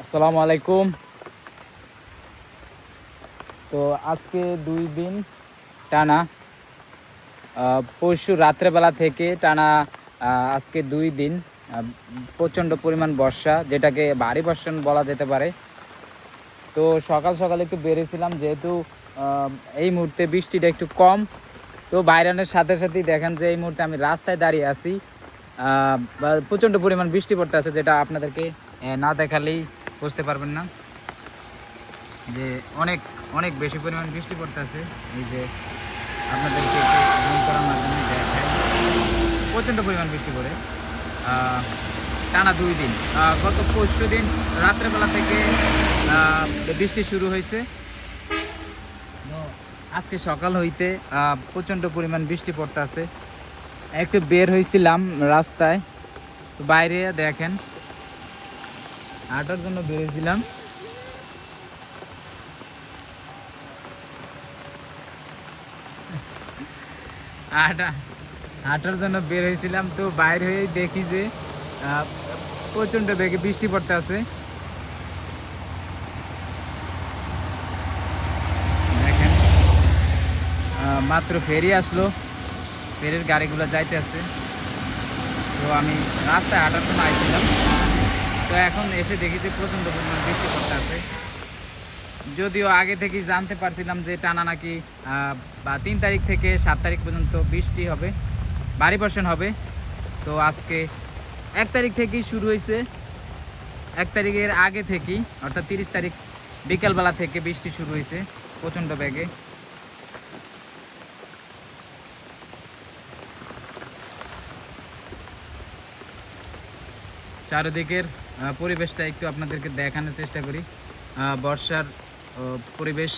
আসসালামু আলাইকুম। তো আজকে 2 দিন টানা পরশু রাত্রেবেলা থেকে টানা আজকে 2 দিন প্রচণ্ড পরিমাণ বর্ষা, যেটাকে ভারী বর্ষণ বলা যেতে পারে। তো সকাল সকাল একটু বেরিয়েছিলাম, যেহেতু এই মুহূর্তে বৃষ্টিটা একটু কম। তো বাইরানের সাথে সাথেই দেখেন যে এই মুহূর্তে আমি রাস্তায় দাঁড়িয়ে আছি। প্রচণ্ড পরিমাণ বৃষ্টি পড়তে আছে, যেটা আপনাদেরকে না দেখালেই বুঝতে পারবেন না যে অনেক অনেক বেশি পরিমাণ বৃষ্টি পড়তেছে। এই যে আপনাদেরকে জুম করার মাধ্যমে দেখায় প্রচণ্ড পরিমাণ বৃষ্টি পড়ে টানা 2 দিন। গত পরশু দিন রাত্রেবেলা থেকে বৃষ্টি শুরু হয়েছে। আজকে সকাল হইতে প্রচণ্ড পরিমাণ বৃষ্টি পড়তেছে। একটু বের হয়েছিলাম রাস্তায়, তো বাইরে দেখেন হাঁটার জন্য বের হয়েছিলাম। হাঁটার জন্য বের হয়েছিলাম, তো বাইরে হয়ে দেখি যে প্রচণ্ড বেগে বৃষ্টি পড়তে আছে। দেখেন মাত্র ফেরি আসলো, ফেরির গাড়িগুলো যাইতে আছে। তো আমি রাস্তায় হাঁটার জন্য আইছিলাম, তো এখন এসে দেখি যে প্রচণ্ড পরিমাণ বৃষ্টি পড়তে আছে। যদিও আগে থেকেই জানতে পারছিলাম যে টানা নাকি বা 3 তারিখ থেকে 7 তারিখ পর্যন্ত বৃষ্টি হবে, ভারী বর্ষণ হবে। তো আজকে 1 তারিখ থেকেই শুরু হয়েছে। 1 তারিখের আগে থেকেই, অর্থাৎ 30 তারিখ বিকালবেলা থেকে বৃষ্টি শুরু হয়েছে প্রচণ্ড বেগে। চারিদিকের পরিবেশটা একটু আপনাদেরকে দেখানোর চেষ্টা করি। বর্ষার পরিবেশ।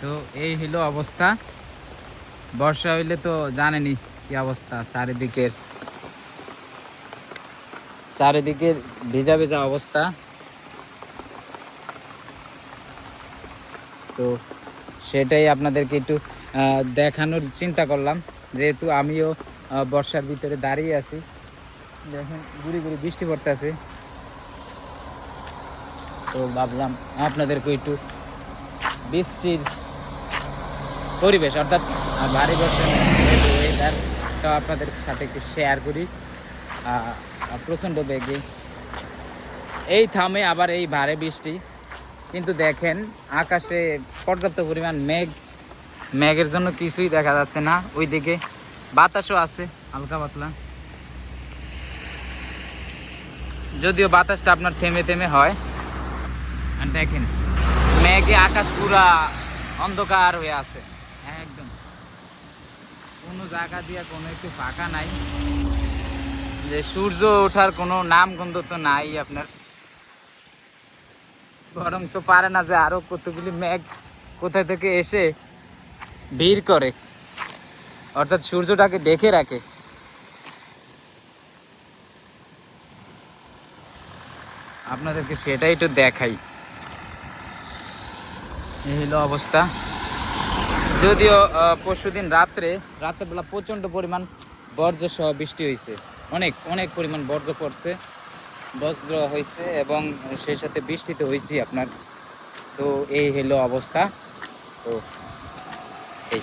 তো এই হলো অবস্থা। বর্ষা হইলে তো জানেনই কি অবস্থা, চারিদিকের ভেজা ভেজা অবস্থা। তো সেটাই আপনাদেরকে একটু দেখানোর চিন্তা করলাম, যেহেতু আমিও বর্ষার ভিতরে দাঁড়িয়ে আছি। দেখেন গুড়ি গুড়ি বৃষ্টি পড়তেছে, তো ভাবলাম আপনাদেরকে একটু বৃষ্টির পরিবেশ, অর্থাৎ ভারী বর্ষণ ওয়েদারটা আপনাদের সাথে একটু শেয়ার করি। প্রচণ্ড বেগে এই থামে, আবার এই ভারী বৃষ্টি। কিন্তু দেখেন আকাশে পর্যাপ্ত পরিমাণ মেঘের জন্য কিছুই দেখা যাচ্ছে না। ওইদিকে বাতাসও আছে হালকা পাতলা, যদিও বাতাসটা আপনার থেমে থেমে হয়। আর দেখেন মেঘে আকাশ পুরা অন্ধকার হয়ে আছে একদম, কোনো জায়গা দিয়ে কোনো একটু ফাঁকা নাই, যে সূর্য ওঠার কোনো নাম গন্ধ তো নাই আপনার। বরঞ্চ পারে না যে আরো কতগুলি মেঘ কোথা থেকে এসে ভিড় করে, অর্থাৎ সূর্যটাকে ঢেকে রাখে। আপনাদেরকে সেটাই একটু দেখাই। এই হলো অবস্থা। যদিও পরশুদিন রাত্রেবেলা প্রচণ্ড পরিমাণ বজ্র সহ বৃষ্টি হয়েছে, অনেক অনেক পরিমাণ বজ্র হয়েছে এবং সেই সাথে বৃষ্টিতে হয়েছে আপনার। তো এই হলো অবস্থা। তো এই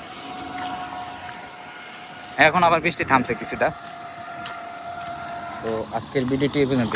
এখন আবার বৃষ্টি থামছে কিছুটা। তো আজকের ভিডিওটি এই পর্যন্ত।